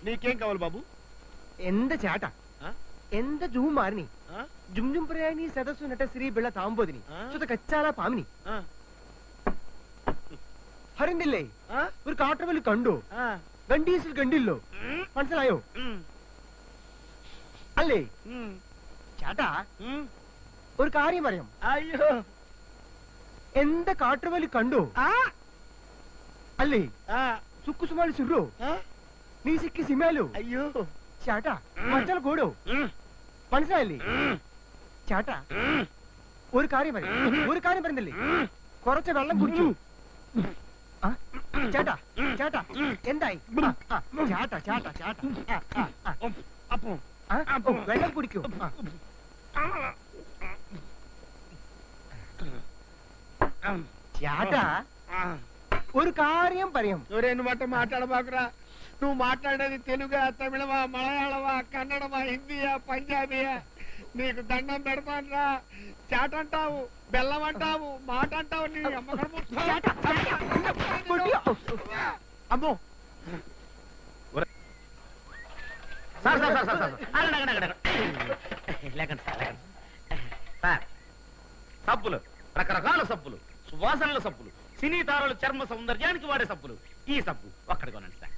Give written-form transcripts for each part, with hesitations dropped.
నీకేం కావాలి బాబు? ఎంత చేట ఎంత జూమ్ మారిని జుమ్ జుమ్ ప్రయాణి సదస్సు నట శ్రీ బిళ్ళ తాంబోదిని സുത കച്ചാല പാമിനി ഹരിന്ദില്ലേ ഒരു കാട്ടുവലി കണ്ടു ഗണ്ടീസിൽ കണ്ടില്ലോ മനസ്സിലായോ അല്ലേ ചേട്ടാ ഒരു കാര്യം പറയാം അയ്യോ എന്ത കാട്ടുവലി കണ്ടു അല്ലേ സുക്കുസുമാലി സുറോ നീ സിക്കി സിമാലു അയ്യോ ചേട്ടാ മച്ചൽ കൂടോ മനസ്സിലായില്ലേ ചേട്ടാ ഒരു കാര്യം പറയുന്നില്ലേ കുറച്ച് വെള്ളം കുടിച്ചു ചേട്ടാ ചേട്ടാ എന്തായി ചേട്ടാ ചേട്ടാ ചേട്ടാ വെള്ളം കുടിക്കൂ ചേട്ടാ ഒരു കാര്യം പറയാം నువ్వేనుమాట మాట్లాడబాకురా నువ్వు మాట్లాడేది తెలుగా తమిళమా మలయాళమా కన్నడమా హిందీయా పంజాబీయా నీకు దండం పెడతానురా చాట అంటావు బెల్లం అంటావు మాట అంటావు నీ అమ్మో సబ్బులు రకరకాల సబ్బులు సువాసనల సబ్బులు సినీ తారల చర్మ సౌందర్యానికి వాడే సబ్బులు ఈ సబ్బు ఒక్కడి కొనండి సార్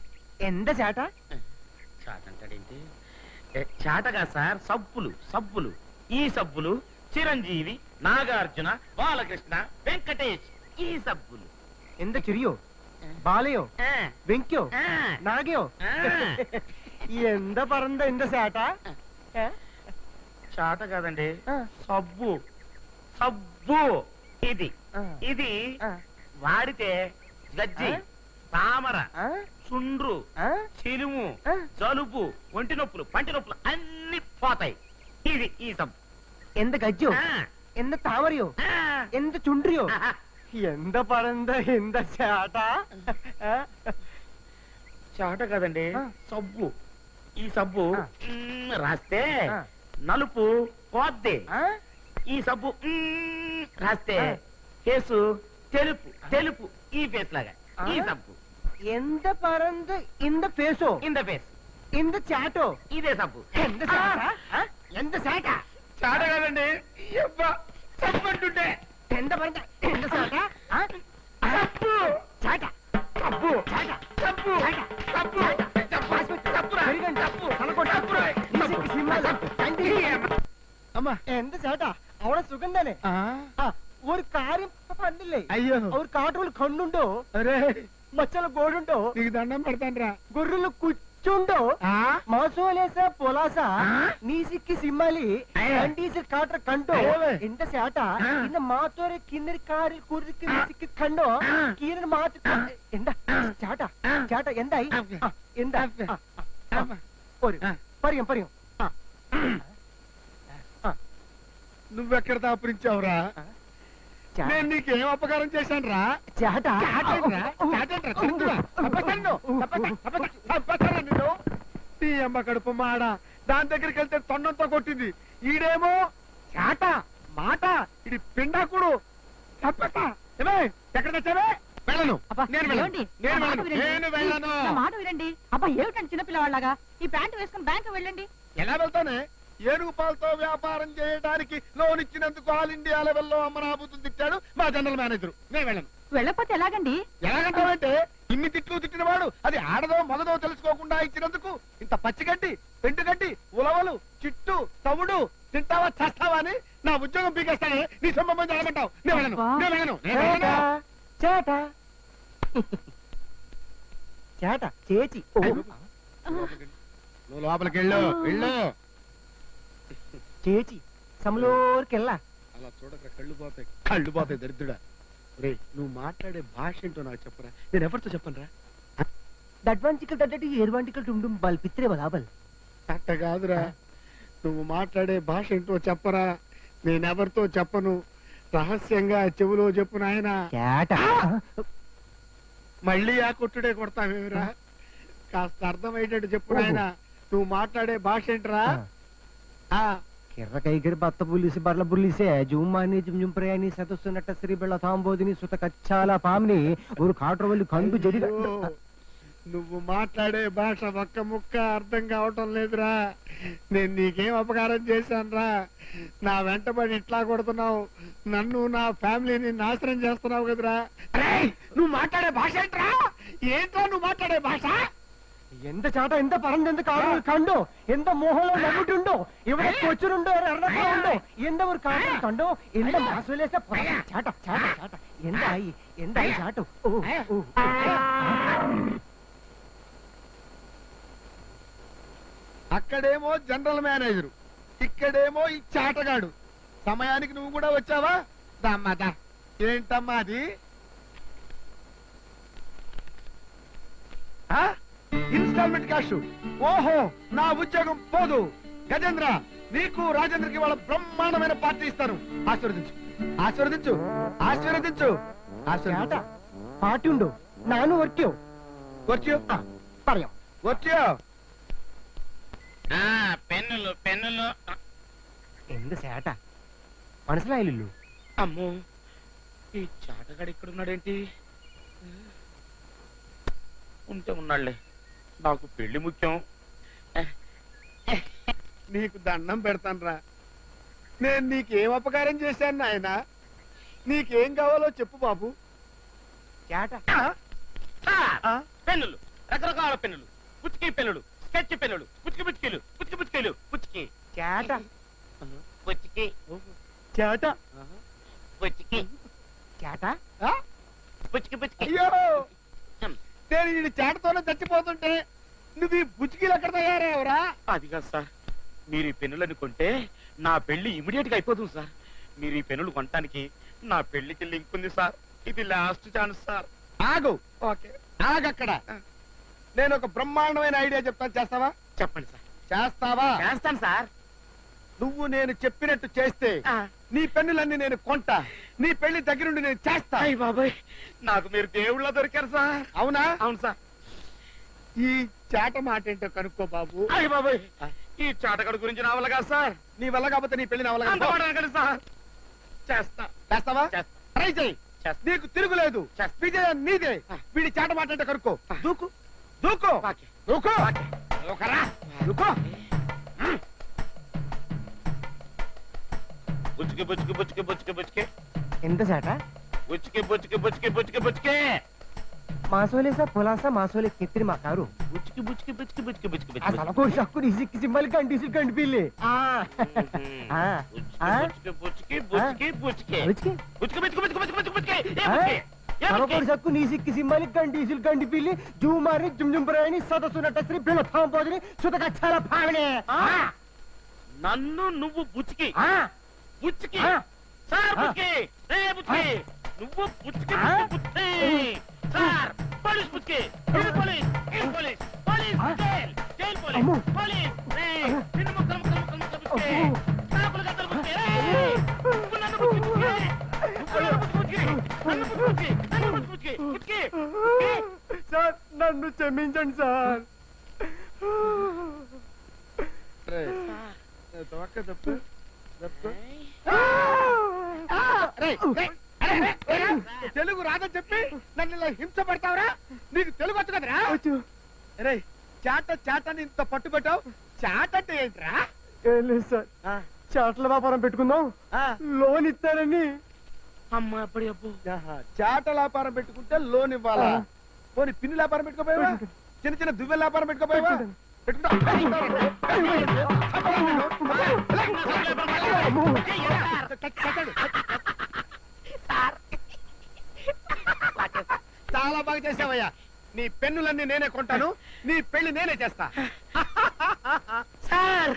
ఎంత చేట చాట అంటాడేంటి చాటగా సార్ సబ్బులు సబ్బులు ఈ సబ్బులు చిరంజీవి నాగార్జున బాలకృష్ణ వెంకటేష్ ఈ సబ్బులు ఎంత చిరియో బాలయో వెంక్యో నాగయో ఎంత పరంద ఎంత చేట చాట కాదండి సబ్బు సబ్బు ఇది ఇది వాడితే గజ్జి తామర చుండ్రు చిలుము జలుబు ఒంటి నొప్పులు పంటి నొప్పులు అన్ని పోతాయి ఇది ఈ సబ్బు ఎంత గజ్జో ఎంత తామరయో ఎంత చుండ్రియో ఎంత పరంద ఎంత చేట చాట కదండి సబ్బు ఈ సబ్బు రాస్తే నలుపు పోద్ది ఈ సబ్బు రాస్తే ఫేసు తెలుపు తెలుపు ఈ ఫేస్ లాగా ఈ సబ్బు ఎంత పరంద ఇంద ఫేసో ఇంద ఫేస్ ఇంద చాటో ఇదే సబ్బు ఎంత ఎంత చాట చాట కాదండి సబ్బు అంటుంటే ఎంత పరంద ఎంత చాట సబ్బు చాట సబ్బు చాట సబ్బు సబ్బు అమ్మా ఎంత చాట അവളെ സുഖം തന്നെ ഒരു കാര്യം പണ്ടില്ലേ అయ్యో ഒരു കാട്ടുകൾ കണ്ണുണ്ടോ అరే మచ్చల గోడుండో నీకు దండం పెడతానురా గొర్రెలు కుచ్చుండో మాసోలేస పొలాస నీసిక్కి సిమ్మలి కండీసి కాట్ర కండో ఎంత సేట ఇన్న మాతోరే కిందరి కారి కురికి నీసిక్కి కండో కీరన మాత ఎండ చాట చాట ఎందాయి ఎంద ഒരു പറയും പറയും నువ్వెక్కడ దాపురించావురా నేను నీకేం అపకారం చేశాను రా చాట నీ అమ్మ కడుపు మాడ దాని దగ్గరికి వెళ్తే తొండంతో కొట్టింది ఈడేమో చాట మాట ఇది పిండాకుడు తప్పక ఎక్కడ తెచ్చావే వెళ్ళను నేను వెళ్ళను మాట వినండి అబ్బా ఏమిటండి చిన్నపిల్లవాళ్ళగా ఈ ప్యాంటు వేసుకుని బ్యాంకు వెళ్ళండి ఎలా వెళ్తానే ఏనుగు పాలతో వ్యాపారం చేయడానికి లోన్ ఇచ్చినందుకు ఆల్ ఇండియా లెవెల్లో అమ్మనాబుతుని తిట్టాడు మా జనరల్ మేనేజర్. నేను వెళ్ళను. వెళ్ళకపోతే ఎలాగండి? ఎలాగంటావంటే ఇన్ని తిట్లు తిట్టినవాడు అది ఆడదో మగదో తెలుసుకోకుండా ఇచ్చినందుకు ఇంత పచ్చిగడ్డి పెంటుగడ్డి ఉలవలు చిట్టు తవుడు తింటావా చేస్తావా అని నా ఉద్యోగం పీకేస్తానే నీ సంబంధం జరగమంటావు. నేను వెళ్ళను. చేట చేట చేచి నువ్వు లోపలికి వెళ్ళు వెళ్ళు చేచి సమలోరికెళ్ళా అలా చూడక కళ్ళు పోతాయి దరిద్రుడా. రే నువ్వు మాట్లాడే భాష ఏంటో నాకు చెప్పరా, నేను ఎవరితో చెప్పను రా. దడ్వాంటికల్ దడ్డటి ఏర్వాంటికల్ టుండుం బల్ పిత్రే బలాబల్ అట్ట కాదురా, నువ్వు మాట్లాడే భాష ఏంటో చెప్పరా, నేనెవరితో చెప్పను, రహస్యంగా చెవులో చెప్పు నాయనా. మళ్ళీ ఆ కొట్టుడే కొడతావేమిరా, కాస్త అర్థమయ్యేటట్టు చెప్పు నాయనా. నువ్వు మాట్లాడే భాష ఏంటరా? కిర్ర కైగిరి బత్త బుల్లిసి బర్ల బుల్లిసే జుమ్మాని జుమ్ ప్రయాణి సదస్సునట్ట శ్రీ బిళ్ళ తాంబోదిని సుత కచ్చాల పామిని ఊరు కాట్రవల్లి కండు జరి. నువ్వు మాట్లాడే భాష ఒక్క ముక్క అర్థం కావటం లేదురా. నేను నీకేం అపకారం చేశానురా? నా వెంటబడి ఇట్లా కొడుతున్నావు, నన్ను నా ఫ్యామిలీని నాశనం చేస్తున్నావు కదరా. నువ్వు మాట్లాడే భాష ఏంట్రా? ఏంట్రా నువ్వు మాట్లాడే భాష? എന്ത് ചാട്ട എന്ത് പറഞ്ഞെന്ത് കാണുന്നത് കണ്ടോ? എന്താ മോഹൻലാൽ നന്നിട്ടുണ്ടോ? ഇവിടെ കൊച്ചിനുണ്ടോ എറണാകുളമുണ്ടോ? എന്താ ഒരു കാര്യം കണ്ടോ? എന്താ മാസോലേസ ചാട്ട ചാട്ട ചാട്ട എന്തായി എന്തായി ചാട്ടു? అక్కడేమో జనరల్ మేనేజరు, ఇక్కడేమో ఈ చాటగాడు. సమయానికి నువ్వు కూడా వచ్చావా? దమ్మదా ఏంటమ్మా అది? Instalment cash. ఓహో, నా ఉద్యోగం పోదు. గజేంద్ర, నీకు రాజేంద్రకి వాళ్ళ బ్రహ్మాండమైన పార్టీ ఇస్తాను. ఆశీర్వదించు, ఆశీర్వదించు, ఆశీర్వదించు, ചേട്ടാ പാട്ടുണ്ടോ? നാനും ഒറ്റയോ వచ్చి പറയാം. వచ్చి పెన్నులు పెన్నులు. എന്ത് ചേട്ടാ മനസ്സിലായില്ലല്ലോ? అమ్మో, ఈ చాటగాడు ఇక్కడ ఉన్నాడేంటి? ఉంటే ఉన్నాడులే, నాకు పెళ్లి ముఖ్యం. నీకు దండం పెడతానురా. నేను నీకేం అపకారం చేశాను నాయనా? నీకేం కావాలో చెప్పు బాబు. ചേട്ടാ పెన్నులు, రకరకాల పెన్నులు, పుచ్చుకి పెన్నులు, స్కెచ్ పెన్నులు, పుచ్చుకి పుచ్చుకీలు, పుచ్చుకి పుచ్చుకీలు, పుచ్చుకి ചേട്ടാ పుచ్చుకి ചേട്ടാ పుచ్చుకి ചേട്ടാ ఆ? పుచ్చుకి పుచ్చుకి. అయ్యో, నేను ఈ చాటతోనే చచ్చిపోతుంటే నువ్వు ఈ బుచ్చికీలు ఎక్కడ తయారయ్యావురా? అది కాదు సార్, మీరు ఈ పెన్నులను కొంటే నా పెళ్లి ఇమిడియట్ గా అయిపోతుంది సార్. మీరు ఈ పెన్నులు కొనటానికి నా పెళ్లికి లింక్ ఉంది సార్. ఇది లాస్ట్ ఛాన్స్ సార్. ఆగు. ఓకే, ఆగక్కడ. నేను ఒక బ్రహ్మాండమైన ఐడియా చెప్తాను, చేస్తావా? చెప్పండి సార్. చేస్తావా? చేస్తాను సార్. నువ్వు నేను చెప్పినట్టు చేస్తే నీ పెన్నులన్నీ నేను కొంటా, నీ పెళ్లి దగ్గరుండి నేను చేస్తా. అయ్య బాబాయ్, నాకు మీరు దేవుళ్ళ దొరికారు సార్. అవునా? అవును సార్. ఈ చాట మాట ఏంటో కనుక్కో బాబు. అయ్య బాబాయ్, ఈ చాటగాడు గురించి నా వల్ల కాదు సార్. నీ వల్ల కాకపోతే నీ పెళ్లి నా వల్ల అంత కాదు. మాట అనకండి సార్. చేస్తా. చేస్తావా? చేస్తా. ట్రై చేయి. చేస్తా. నీకు తిరుగులేదు. చేస్తా. విజయం నీదే. వీడి చాట మాట ఏంటో కనుక్కో. దూకు దూకు ఓకే. దూకు ఓకే. దూకరా, దూకో. బుచ్చుకి బుచ్చుకి బుచ్చుకి బుచ్చుకి బుచ్చుకి എന്ത് ചേട്ടാ? బుచ్చుకి బుచ్చుకి బుచ్చుకి బుచ్చుకి బుచ్చుకి మాసోలేసా పొలాసా మాసోలే కిత్తిరి మాకారు బుచ్చుకి బుచ్చుకి బుచ్చుకి బుచ్చుకి బుచ్చుకి అసలు షక్కుని ఇసిక్కి సింబల్ కండిసి కండిపిల్లి బుచ్చుకి బుచ్చుకి బుచ్చుకి బుచ్చుకి బుచ్చుకి బుచ్చుకి బుచ్చుకి బుచ్చుకి బుచ్చుకి బుచ్చుకి ఏ బుచ్చుకి? ఏ సరకొడు బుచ్చుకి? షక్కు నీ సిక్కి సింబల్ కండిసి కండిపిల్లి జూమారి జుంజుంపరాయని సదసునట శ్రీ పిల్ల థాంపోదిని సుతకచ్చాల భావనే. నన్ను నువ్వు బుచ్చుకి ఆ బుచ్చుకి ఆ. సార్ బుచ్చుకి రే బుచ్చుకి నువ్వు బుచ్చుకి బుచ్చుకి సార్ పోలీస్ బుచ్చుకి ఇది పోలీస్ ఇది police police jail jail police అమ్మో. పోలీస్ రే నిన్ను ముక్కలు ముక్కలు ముక్కలు ముక్కలు బుచ్చుకి కాకులు గద్దలు బుచ్చుకి నువ్వు నన్ను బుచ్చుకి నువ్వు నన్ను బుచ్చుకి నన్ను బుచ్చుకి నన్ను బుచ్చుకి బుచ్చుకి సార్ నన్ను క్షమించండి సార్. తొక్క తప్పు తప్పు. తెలుగు రాదని చెప్పి నన్ను ఇలా హింస పెడతావురా? నీకు తెలుగు వచ్చు కదరా? రే, చాట చాటని ఇంత పట్టుబట్టావు. చాట అంటే ఏంట్రా? ఏం లేదు సార్, చాట్ల వ్యాపారం పెట్టుకుందాం లోన్ ఇస్తారని. అమ్మ అప్పటి అప్పు చాట వ్యాపారం పెట్టుకుంటే లోన్ ఇవ్వాలా? పోనీ పిన్ని వ్యాపారం పెట్టుకోపోయావా? చిన్న చిన్న దువ్వెల వ్యాపారం పెట్టుకోపోయావా? చాలా బాగా చేసావయ్యా. నీ పెన్నులన్నీ నేనే కొంటాను, నీ పెళ్లి నేనే చేస్తా. సార్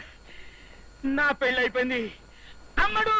నా పెళ్ళి అయిపోయింది. అమ్మడు